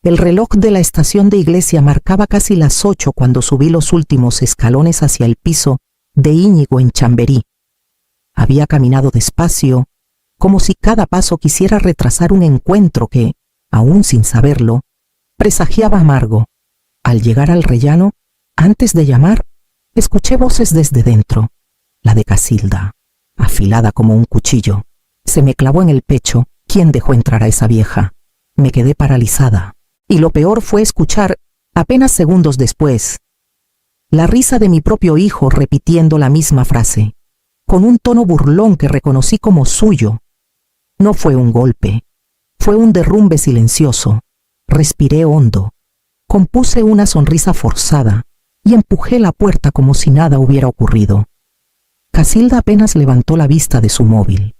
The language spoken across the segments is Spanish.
El reloj de la estación de iglesia marcaba casi las 8 cuando subí los últimos escalones hacia el piso de Íñigo en Chamberí. Había caminado despacio, como si cada paso quisiera retrasar un encuentro que, aún sin saberlo, presagiaba amargo. Al llegar al rellano, antes de llamar, escuché voces desde dentro. La de Casilda, afilada como un cuchillo. Se me clavó en el pecho. ¿Quién dejó entrar a esa vieja? Me quedé paralizada. Y lo peor fue escuchar, apenas segundos después, la risa de mi propio hijo repitiendo la misma frase, con un tono burlón que reconocí como suyo. No fue un golpe, fue un derrumbe silencioso. Respiré hondo, compuse una sonrisa forzada y empujé la puerta como si nada hubiera ocurrido. Casilda apenas levantó la vista de su móvil.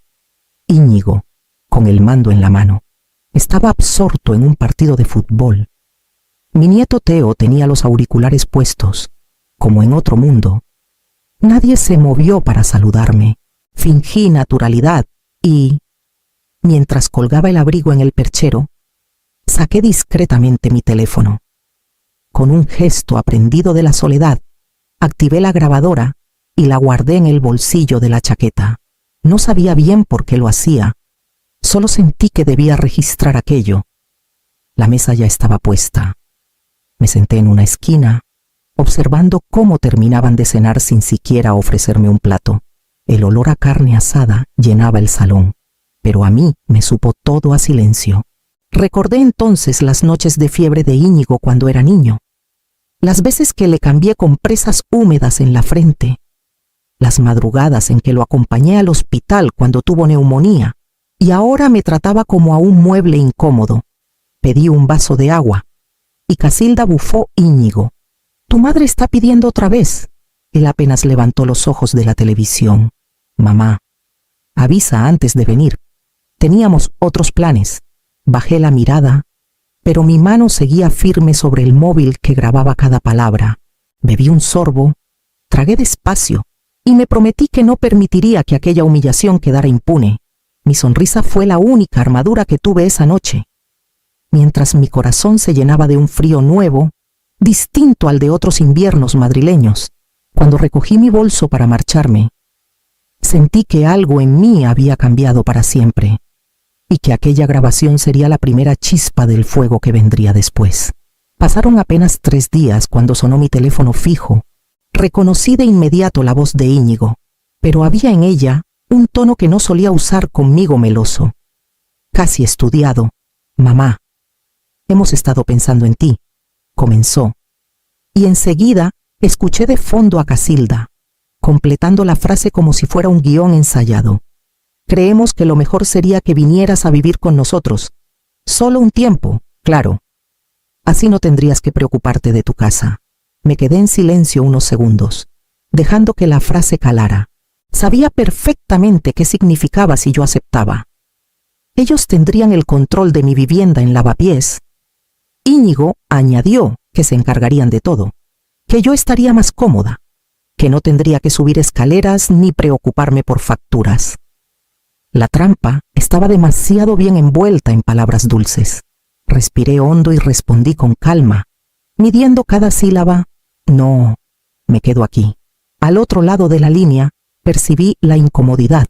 Íñigo, con el mando en la mano, estaba absorto en un partido de fútbol. Mi nieto Teo tenía los auriculares puestos, como en otro mundo. Nadie se movió para saludarme. Fingí naturalidad y, mientras colgaba el abrigo en el perchero, saqué discretamente mi teléfono. Con un gesto aprendido de la soledad, activé la grabadora y la guardé en el bolsillo de la chaqueta. No sabía bien por qué lo hacía. Solo sentí que debía registrar aquello. La mesa ya estaba puesta. Me senté en una esquina, observando cómo terminaban de cenar sin siquiera ofrecerme un plato. El olor a carne asada llenaba el salón, pero a mí me supo todo a silencio. Recordé entonces las noches de fiebre de Íñigo cuando era niño, las veces que le cambié compresas húmedas en la frente, las madrugadas en que lo acompañé al hospital cuando tuvo neumonía, y ahora me trataba como a un mueble incómodo. Pedí un vaso de agua, y Casilda bufó. Íñigo, tu madre está pidiendo otra vez. Él apenas levantó los ojos de la televisión. Mamá, avisa antes de venir. Teníamos otros planes. Bajé la mirada, pero mi mano seguía firme sobre el móvil que grababa cada palabra. Bebí un sorbo, tragué despacio, y me prometí que no permitiría que aquella humillación quedara impune. Mi sonrisa fue la única armadura que tuve esa noche. Mientras mi corazón se llenaba de un frío nuevo, distinto al de otros inviernos madrileños, cuando recogí mi bolso para marcharme, sentí que algo en mí había cambiado para siempre, y que aquella grabación sería la primera chispa del fuego que vendría después. Pasaron apenas 3 días cuando sonó mi teléfono fijo. Reconocí de inmediato la voz de Íñigo, pero había en ella un tono que no solía usar conmigo, meloso, casi estudiado. Mamá, hemos estado pensando en ti, comenzó, y enseguida escuché de fondo a Casilda, completando la frase como si fuera un guión ensayado. Creemos que lo mejor sería que vinieras a vivir con nosotros, solo un tiempo, claro. Así no tendrías que preocuparte de tu casa. Me quedé en silencio unos segundos, dejando que la frase calara. Sabía perfectamente qué significaba si yo aceptaba. Ellos tendrían el control de mi vivienda en Lavapiés. Íñigo añadió que se encargarían de todo, que yo estaría más cómoda, que no tendría que subir escaleras ni preocuparme por facturas. La trampa estaba demasiado bien envuelta en palabras dulces. Respiré hondo y respondí con calma, midiendo cada sílaba. No, me quedo aquí. Al otro lado de la línea, percibí la incomodidad.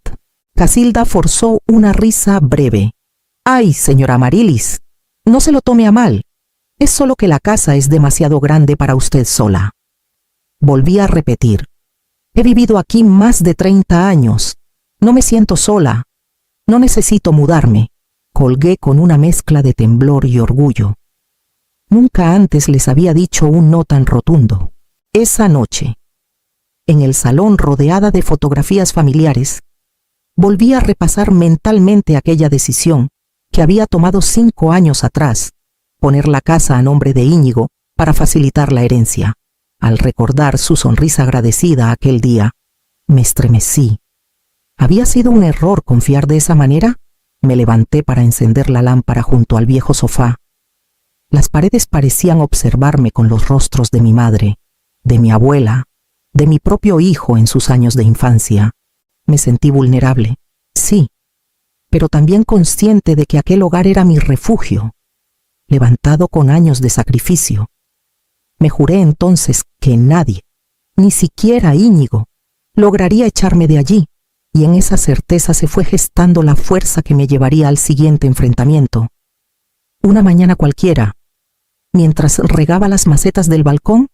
Casilda forzó una risa breve. «Ay, señora Amarilis, no se lo tome a mal. Es solo que la casa es demasiado grande para usted sola». Volví a repetir. «He vivido aquí más de 30 años. No me siento sola. No necesito mudarme». Colgué con una mezcla de temblor y orgullo. Nunca antes les había dicho un no tan rotundo. Esa noche, en el salón rodeada de fotografías familiares, volví a repasar mentalmente aquella decisión que había tomado 5 años atrás, poner la casa a nombre de Íñigo para facilitar la herencia. Al recordar su sonrisa agradecida aquel día, me estremecí. ¿Había sido un error confiar de esa manera? Me levanté para encender la lámpara junto al viejo sofá. Las paredes parecían observarme con los rostros de mi madre, de mi abuela, de mi propio hijo en sus años de infancia. Me sentí vulnerable, sí, pero también consciente de que aquel hogar era mi refugio. levantado con años de sacrificio. Me juré entonces que nadie, ni siquiera Íñigo, lograría echarme de allí, y en esa certeza se fue gestando la fuerza que me llevaría al siguiente enfrentamiento. Una mañana cualquiera, mientras regaba las macetas del balcón,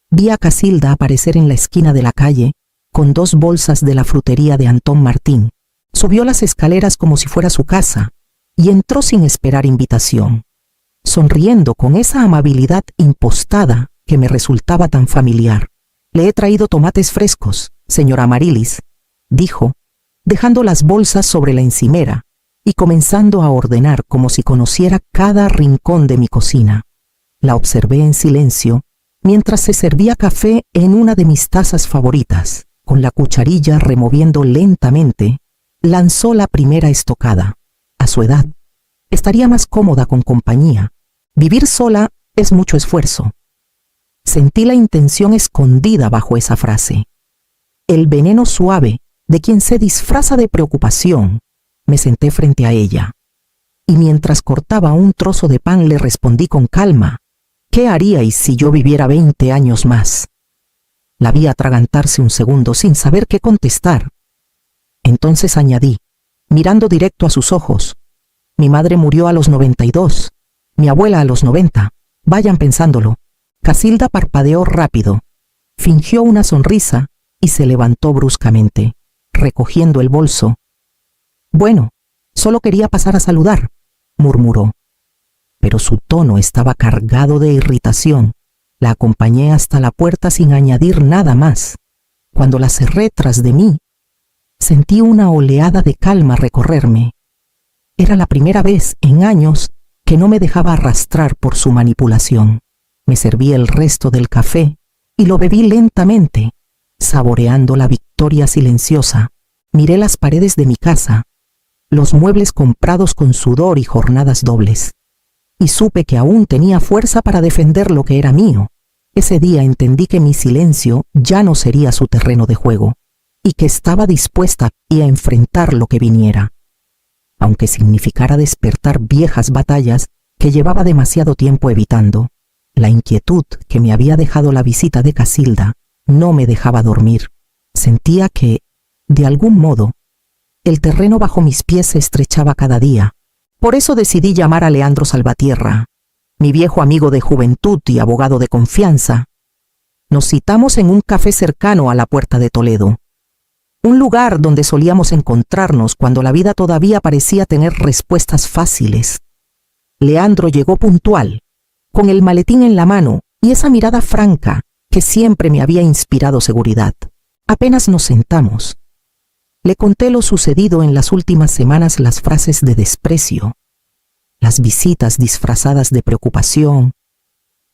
vi a Casilda aparecer en la esquina de la calle con 2 bolsas de la frutería de Antón Martín. Subió las escaleras como si fuera su casa y entró sin esperar invitación, sonriendo con esa amabilidad impostada que me resultaba tan familiar. «Le he traído tomates frescos, señora Amarilis», dijo, dejando las bolsas sobre la encimera y comenzando a ordenar como si conociera cada rincón de mi cocina. La observé en silencio mientras se servía café en una de mis tazas favoritas. Con la cucharilla removiendo lentamente, lanzó la primera estocada. A su edad, estaría más cómoda con compañía. Vivir sola es mucho esfuerzo. Sentí la intención escondida bajo esa frase. El veneno suave de quien se disfraza de preocupación. Me senté frente a ella, y mientras cortaba un trozo de pan le respondí con calma: «¿Qué haríais si yo viviera 20 años más?» La vi atragantarse un segundo sin saber qué contestar. Entonces añadí, mirando directo a sus ojos: «Mi madre murió a los 92, mi abuela a los 90, vayan pensándolo». Casilda parpadeó rápido, fingió una sonrisa y se levantó bruscamente, recogiendo el bolso. «Bueno, solo quería pasar a saludar», murmuró. Pero su tono estaba cargado de irritación. La acompañé hasta la puerta sin añadir nada más. Cuando la cerré tras de mí, sentí una oleada de calma recorrerme. Era la primera vez en años que no me dejaba arrastrar por su manipulación. Me serví el resto del café y lo bebí lentamente, saboreando la victoria silenciosa. Miré las paredes de mi casa, los muebles comprados con sudor y jornadas dobles, y supe que aún tenía fuerza para defender lo que era mío. Ese día entendí que mi silencio ya no sería su terreno de juego, y que estaba dispuesta a enfrentar lo que viniera, aunque significara despertar viejas batallas que llevaba demasiado tiempo evitando. La inquietud que me había dejado la visita de Casilda no me dejaba dormir. Sentía que, de algún modo, el terreno bajo mis pies se estrechaba cada día. Por eso decidí llamar a Leandro Salvatierra, mi viejo amigo de juventud y abogado de confianza. Nos citamos en un café cercano a la Puerta de Toledo, un lugar donde solíamos encontrarnos cuando la vida todavía parecía tener respuestas fáciles. Leandro llegó puntual, con el maletín en la mano y esa mirada franca que siempre me había inspirado seguridad. Apenas nos sentamos, le conté lo sucedido en las últimas semanas, las frases de desprecio, las visitas disfrazadas de preocupación,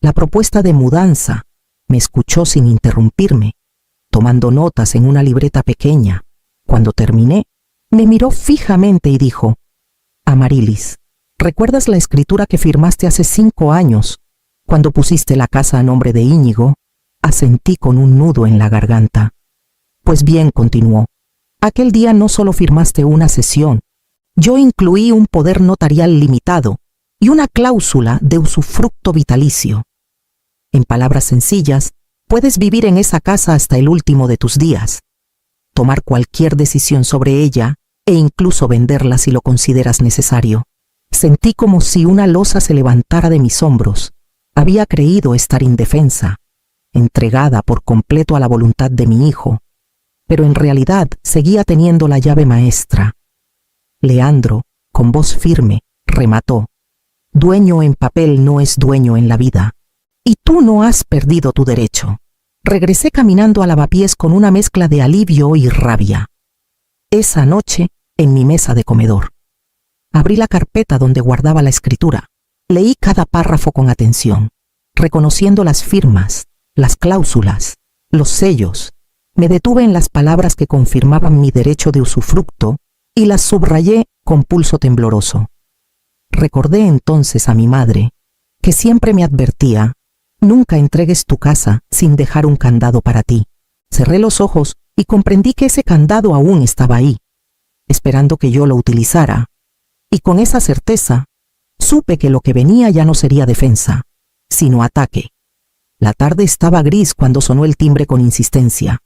la propuesta de mudanza. Me escuchó sin interrumpirme, tomando notas en una libreta pequeña. Cuando terminé, me miró fijamente y dijo: «Amarilis, ¿recuerdas la escritura que firmaste hace 5 años, cuando pusiste la casa a nombre de Íñigo?» Asentí con un nudo en la garganta. «Pues bien», continuó, «aquel día no solo firmaste una cesión, yo incluí un poder notarial limitado y una cláusula de usufructo vitalicio. En palabras sencillas, puedes vivir en esa casa hasta el último de tus días, tomar cualquier decisión sobre ella e incluso venderla si lo consideras necesario». Sentí como si una losa se levantara de mis hombros. Había creído estar indefensa, entregada por completo a la voluntad de mi hijo, pero en realidad seguía teniendo la llave maestra. Leandro, con voz firme, remató: «Dueño en papel no es dueño en la vida, y tú no has perdido tu derecho». Regresé caminando a lavapiés con una mezcla de alivio y rabia. Esa noche, en mi mesa de comedor, abrí la carpeta donde guardaba la escritura. Leí cada párrafo con atención, reconociendo las firmas, las cláusulas, los sellos. Me detuve en las palabras que confirmaban mi derecho de usufructo y las subrayé con pulso tembloroso. Recordé entonces a mi madre, que siempre me advertía: «Nunca entregues tu casa sin dejar un candado para ti». Cerré los ojos y comprendí que ese candado aún estaba ahí, esperando que yo lo utilizara. Y con esa certeza, Supe que lo que venía ya no sería defensa, sino ataque. La tarde estaba gris cuando sonó el timbre con insistencia.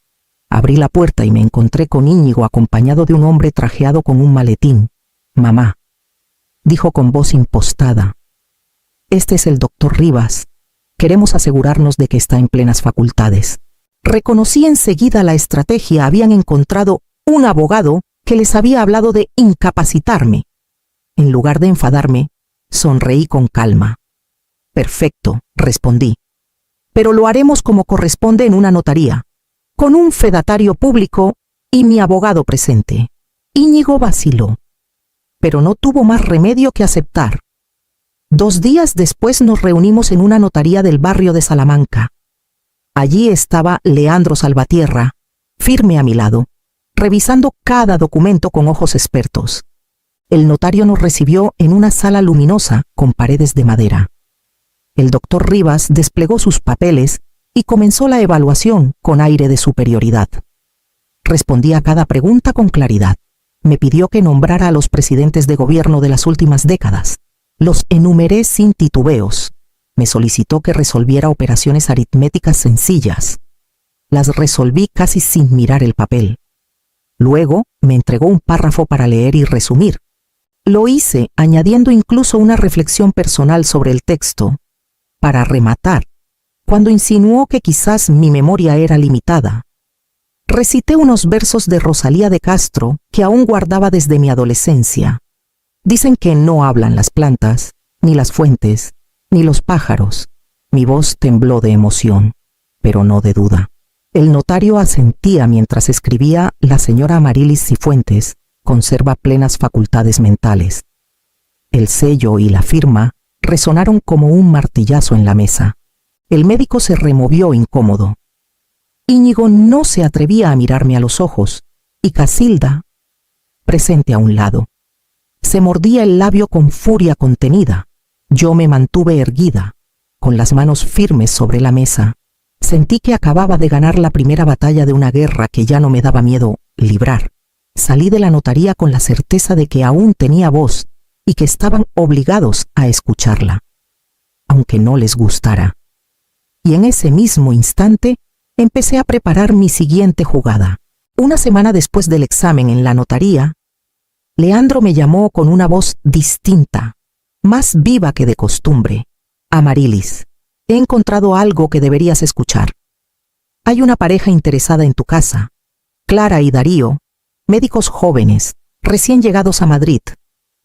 Abrí la puerta y me encontré con Íñigo acompañado de un hombre trajeado con un maletín. «Mamá», dijo con voz impostada. «Este es el doctor Rivas. Queremos asegurarnos de que está en plenas facultades». Reconocí enseguida la estrategia. Habían encontrado un abogado que les había hablado de incapacitarme. En lugar de enfadarme, sonreí con calma. «Perfecto», respondí. «Pero lo haremos como corresponde en una notaría, con un fedatario público y mi abogado presente». Íñigo vaciló, pero no tuvo más remedio que aceptar. 2 días después nos reunimos en una notaría del barrio de Salamanca. Allí estaba Leandro Salvatierra, firme a mi lado, revisando cada documento con ojos expertos. El notario nos recibió en una sala luminosa con paredes de madera. El doctor Rivas desplegó sus papeles y comenzó la evaluación con aire de superioridad. Respondí a cada pregunta con claridad. Me pidió que nombrara a los presidentes de gobierno de las últimas décadas. Los enumeré sin titubeos. Me solicitó que resolviera operaciones aritméticas sencillas. Las resolví casi sin mirar el papel. Luego me entregó un párrafo para leer y resumir. Lo hice añadiendo incluso una reflexión personal sobre el texto, para rematar, cuando insinuó que quizás mi memoria era limitada. Recité unos versos de Rosalía de Castro que aún guardaba desde mi adolescencia. Dicen que no hablan las plantas, ni las fuentes, ni los pájaros. Mi voz tembló de emoción, pero no de duda. El notario asentía mientras escribía: «La señora Amarilis Cifuentes conserva plenas facultades mentales». El sello y la firma resonaron como un martillazo en la mesa. El médico se removió incómodo. Íñigo no se atrevía a mirarme a los ojos, y Casilda, presente a un lado, se mordía el labio con furia contenida. Yo me mantuve erguida, con las manos firmes sobre la mesa. Sentí que acababa de ganar la primera batalla de una guerra que ya no me daba miedo librar. Salí de la notaría con la certeza de que aún tenía voz y que estaban obligados a escucharla, aunque no les gustara. Y en ese mismo instante empecé a preparar mi siguiente jugada. Una semana después del examen en la notaría, Leandro me llamó con una voz distinta, más viva que de costumbre. «Amarilis, he encontrado algo que deberías escuchar. Hay una pareja interesada en tu casa, Clara y Darío, médicos jóvenes, recién llegados a Madrid,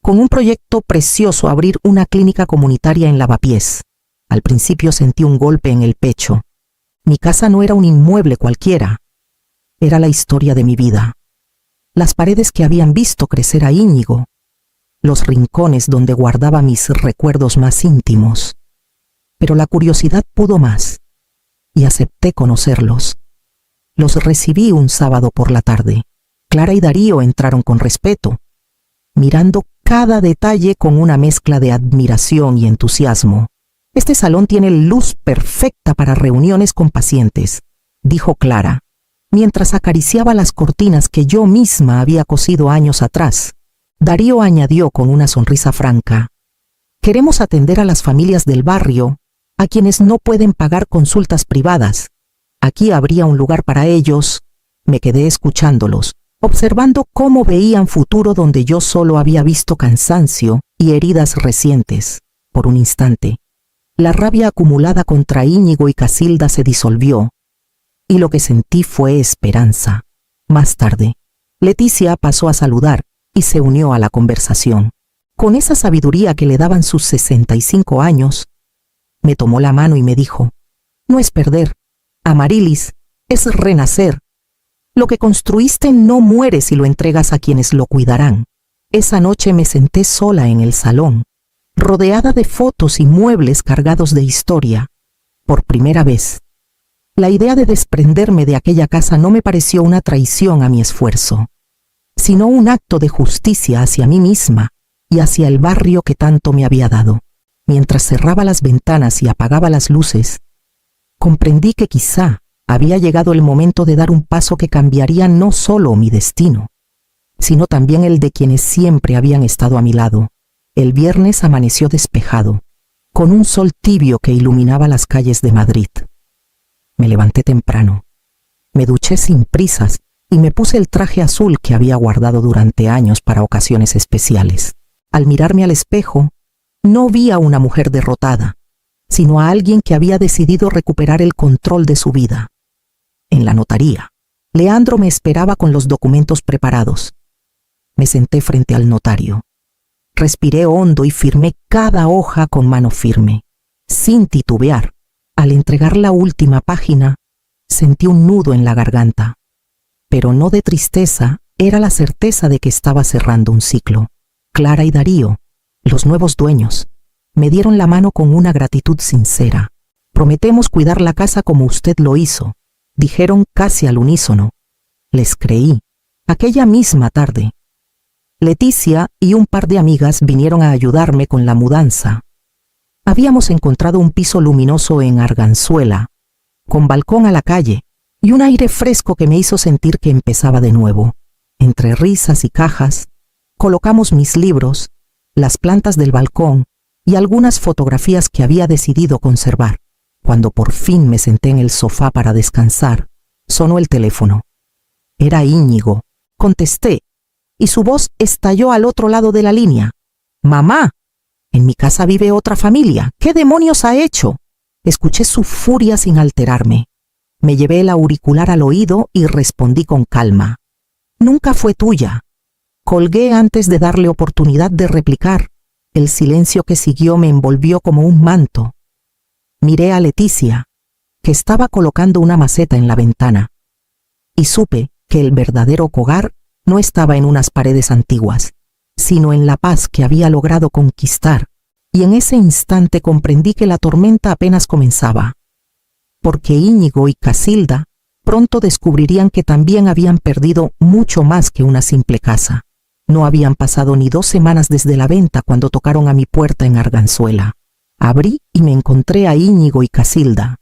con un proyecto precioso: abrir una clínica comunitaria en Lavapiés». Al principio sentí un golpe en el pecho. Mi casa no era un inmueble cualquiera, era la historia de mi vida. Las paredes que habían visto crecer a Íñigo, los rincones donde guardaba mis recuerdos más íntimos. Pero la curiosidad pudo más, y acepté conocerlos. Los recibí un sábado por la tarde. Clara y Darío entraron con respeto, mirando cada detalle con una mezcla de admiración y entusiasmo. «Este salón tiene luz perfecta para reuniones con pacientes», dijo Clara, mientras acariciaba las cortinas que yo misma había cosido años atrás. Darío añadió con una sonrisa franca: «Queremos atender a las familias del barrio, a quienes no pueden pagar consultas privadas. Aquí habría un lugar para ellos». Me quedé escuchándolos, observando cómo veían futuro donde yo solo había visto cansancio y heridas recientes. Por un instante, la rabia acumulada contra Íñigo y Casilda se disolvió, y lo que sentí fue esperanza. Más tarde, Leticia pasó a saludar y se unió a la conversación. Con esa sabiduría que le daban sus 65 años, me tomó la mano y me dijo: «No es perder, Amarilis, es renacer. Lo que construiste no muere si lo entregas a quienes lo cuidarán». Esa noche me senté sola en el salón, rodeada de fotos y muebles cargados de historia. Por primera vez, la idea de desprenderme de aquella casa no me pareció una traición a mi esfuerzo, sino un acto de justicia hacia mí misma y hacia el barrio que tanto me había dado. Mientras cerraba las ventanas y apagaba las luces, comprendí que quizá había llegado el momento de dar un paso que cambiaría no solo mi destino, sino también el de quienes siempre habían estado a mi lado. El viernes amaneció despejado, con un sol tibio que iluminaba las calles de Madrid. Me levanté temprano, me duché sin prisas y me puse el traje azul que había guardado durante años para ocasiones especiales. Al mirarme al espejo, no vi a una mujer derrotada, sino a alguien que había decidido recuperar el control de su vida. En la notaría, Leandro me esperaba con los documentos preparados. Me senté frente al notario. Respiré hondo y firmé cada hoja con mano firme, sin titubear. Al entregar la última página, sentí un nudo en la garganta, pero no de tristeza, era la certeza de que estaba cerrando un ciclo. Clara y Darío, los nuevos dueños, me dieron la mano con una gratitud sincera. Prometemos cuidar la casa como usted lo hizo, dijeron casi al unísono. Les creí. Aquella misma tarde, Leticia y un par de amigas vinieron a ayudarme con la mudanza. Habíamos encontrado un piso luminoso en Arganzuela, con balcón a la calle y un aire fresco que me hizo sentir que empezaba de nuevo. Entre risas y cajas, colocamos mis libros, las plantas del balcón y algunas fotografías que había decidido conservar. Cuando por fin me senté en el sofá para descansar, sonó el teléfono. Era Íñigo. Contesté, y su voz estalló al otro lado de la línea. «Mamá, en mi casa vive otra familia. ¿Qué demonios ha hecho?» Escuché su furia sin alterarme. Me llevé el auricular al oído y respondí con calma. «Nunca fue tuya». Colgué antes de darle oportunidad de replicar. El silencio que siguió me envolvió como un manto. Miré a Leticia, que estaba colocando una maceta en la ventana, y supe que el verdadero hogar no estaba en unas paredes antiguas, sino en la paz que había logrado conquistar, y en ese instante comprendí que la tormenta apenas comenzaba, porque Íñigo y Casilda pronto descubrirían que también habían perdido mucho más que una simple casa. No habían pasado ni 2 semanas desde la venta cuando tocaron a mi puerta en Arganzuela. Abrí y me encontré a Íñigo y Casilda,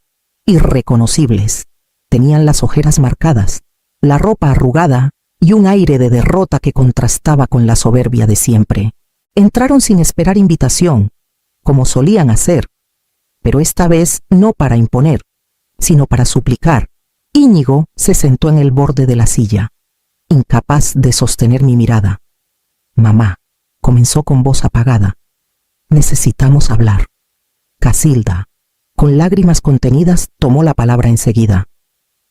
irreconocibles. Tenían las ojeras marcadas, la ropa arrugada y un aire de derrota que contrastaba con la soberbia de siempre. Entraron sin esperar invitación, como solían hacer, pero esta vez no para imponer, sino para suplicar. Íñigo se sentó en el borde de la silla, incapaz de sostener mi mirada. «Mamá», comenzó con voz apagada, «necesitamos hablar». Casilda, con lágrimas contenidas, tomó la palabra enseguida.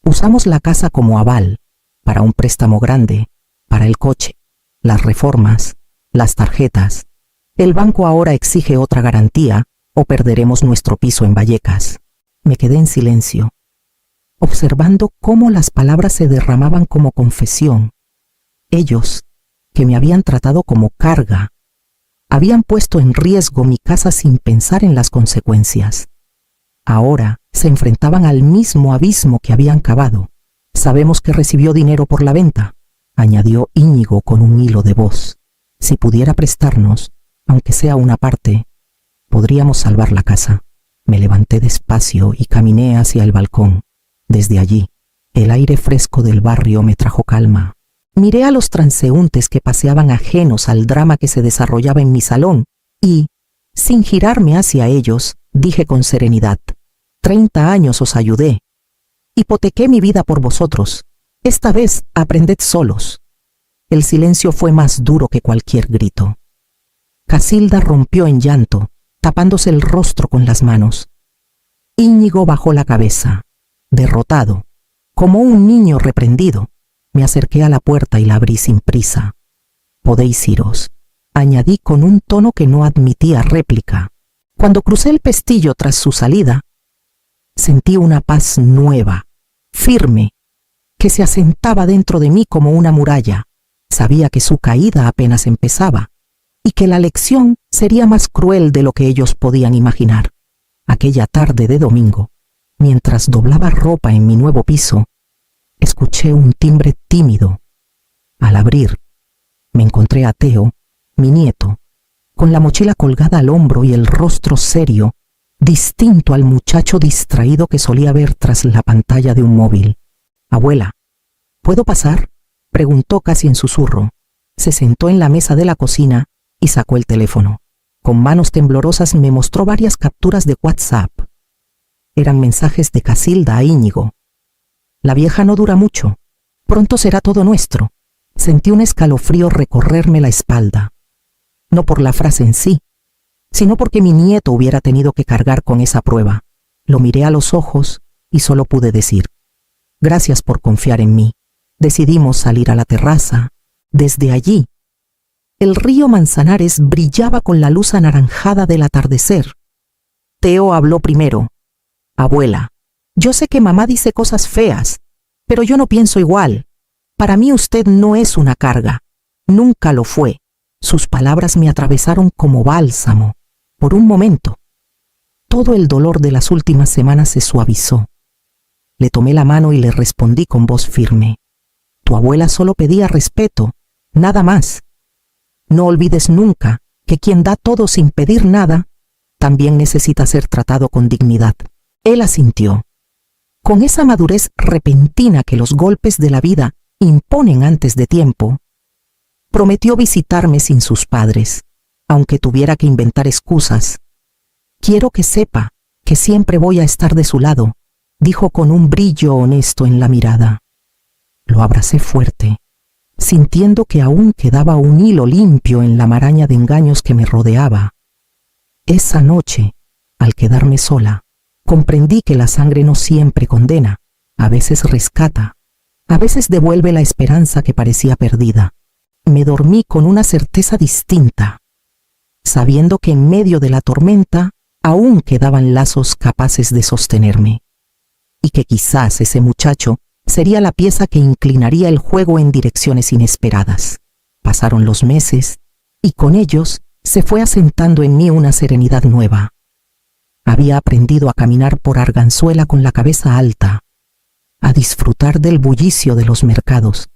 «Usamos la casa como aval, para un préstamo grande, para el coche, las reformas, las tarjetas. El banco ahora exige otra garantía o perderemos nuestro piso en Vallecas». Me quedé en silencio, observando cómo las palabras se derramaban como confesión. Ellos, que me habían tratado como carga, habían puesto en riesgo mi casa sin pensar en las consecuencias. Ahora se enfrentaban al mismo abismo que habían cavado. «Sabemos que recibió dinero por la venta», añadió Íñigo con un hilo de voz. «Si pudiera prestarnos, aunque sea una parte, podríamos salvar la casa». Me levanté despacio y caminé hacia el balcón. Desde allí, el aire fresco del barrio me trajo calma. Miré a los transeúntes que paseaban ajenos al drama que se desarrollaba en mi salón y, sin girarme hacia ellos, dije con serenidad: 30 años os ayudé. Hipotequé mi vida por vosotros. Esta vez aprended solos. El silencio fue más duro que cualquier grito. Casilda rompió en llanto, tapándose el rostro con las manos. Íñigo bajó la cabeza, derrotado, como un niño reprendido. Me acerqué a la puerta y la abrí sin prisa. «Podéis iros», añadí con un tono que no admitía réplica. Cuando crucé el pestillo tras su salida, sentí una paz nueva, firme, que se asentaba dentro de mí como una muralla. Sabía que su caída apenas empezaba y que la lección sería más cruel de lo que ellos podían imaginar. Aquella tarde de domingo, mientras doblaba ropa en mi nuevo piso, escuché un timbre tímido. Al abrir, me encontré a Teo, mi nieto, con la mochila colgada al hombro y el rostro serio, distinto al muchacho distraído que solía ver tras la pantalla de un móvil. «Abuela, ¿puedo pasar?», preguntó casi en susurro. Se sentó en la mesa de la cocina y sacó el teléfono. Con manos temblorosas me mostró varias capturas de WhatsApp. Eran mensajes de Casilda a Íñigo. La vieja no dura mucho. Pronto será todo nuestro. Sentí un escalofrío recorrerme la espalda. No por la frase en sí, sino porque mi nieto hubiera tenido que cargar con esa prueba. Lo miré a los ojos y solo pude decir: gracias por confiar en mí. Decidimos salir a la terraza. Desde allí, el río Manzanares brillaba con la luz anaranjada del atardecer. Teo habló primero. Abuela, yo sé que mamá dice cosas feas, pero yo no pienso igual. Para mí usted no es una carga. Nunca lo fue. Sus palabras me atravesaron como bálsamo. Por un momento, todo el dolor de las últimas semanas se suavizó. Le tomé la mano y le respondí con voz firme: tu abuela solo pedía respeto, nada más. No olvides nunca que quien da todo sin pedir nada, también necesita ser tratado con dignidad. Él asintió. Con esa madurez repentina que los golpes de la vida imponen antes de tiempo, prometió visitarme sin sus padres, aunque tuviera que inventar excusas. Quiero que sepa que siempre voy a estar de su lado, dijo con un brillo honesto en la mirada. Lo abracé fuerte, sintiendo que aún quedaba un hilo limpio en la maraña de engaños que me rodeaba. Esa noche, al quedarme sola, comprendí que la sangre no siempre condena, a veces rescata, a veces devuelve la esperanza que parecía perdida. Me dormí con una certeza distinta, sabiendo que en medio de la tormenta aún quedaban lazos capaces de sostenerme, y que quizás ese muchacho sería la pieza que inclinaría el juego en direcciones inesperadas. Pasaron los meses, y con ellos se fue asentando en mí una serenidad nueva. Había aprendido a caminar por Arganzuela con la cabeza alta, a disfrutar del bullicio de los mercados,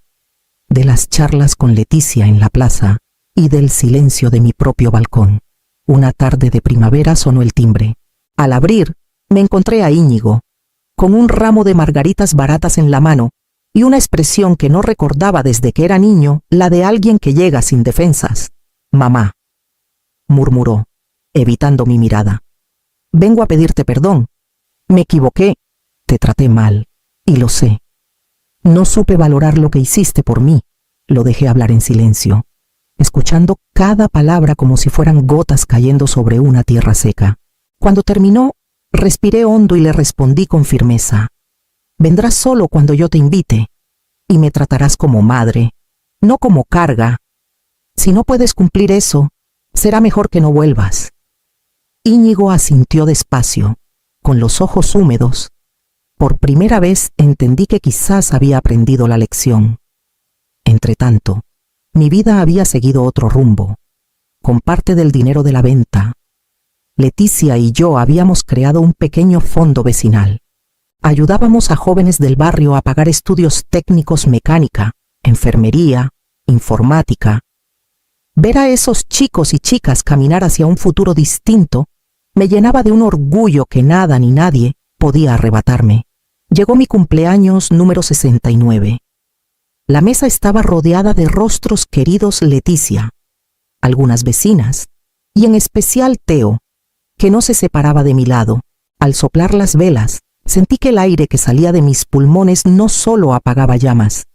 de las charlas con Leticia en la plaza y del silencio de mi propio balcón. Una tarde de primavera sonó el timbre. Al abrir, me encontré a Íñigo, con un ramo de margaritas baratas en la mano y una expresión que no recordaba desde que era niño, la de alguien que llega sin defensas. «Mamá», murmuró, evitando mi mirada. «Vengo a pedirte perdón. Me equivoqué, te traté mal, y lo sé. No supe valorar lo que hiciste por mí». Lo dejé hablar en silencio, escuchando cada palabra como si fueran gotas cayendo sobre una tierra seca. Cuando terminó, respiré hondo y le respondí con firmeza: «Vendrás solo cuando yo te invite, y me tratarás como madre, no como carga. Si no puedes cumplir eso, será mejor que no vuelvas». Íñigo asintió despacio, con los ojos húmedos. Por primera vez entendí que quizás había aprendido la lección. Entretanto, mi vida había seguido otro rumbo. Con parte del dinero de la venta, Leticia y yo habíamos creado un pequeño fondo vecinal. Ayudábamos a jóvenes del barrio a pagar estudios técnicos, mecánica, enfermería, informática. Ver a esos chicos y chicas caminar hacia un futuro distinto me llenaba de un orgullo que nada ni nadie podía arrebatarme. Llegó mi cumpleaños número 69. La mesa estaba rodeada de rostros queridos Leticia, algunas vecinas, y en especial Teo, que no se separaba de mi lado. Al soplar las velas, sentí que el aire que salía de mis pulmones no solo apagaba llamas,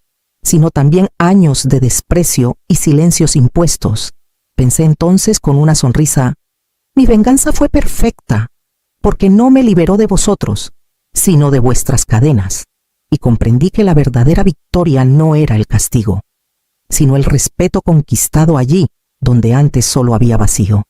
sino también años de desprecio y silencios impuestos. Pensé entonces con una sonrisa: mi venganza fue perfecta, porque no me liberó de vosotros, sino de vuestras cadenas. Y comprendí que la verdadera victoria no era el castigo, sino el respeto conquistado allí donde antes solo había vacío.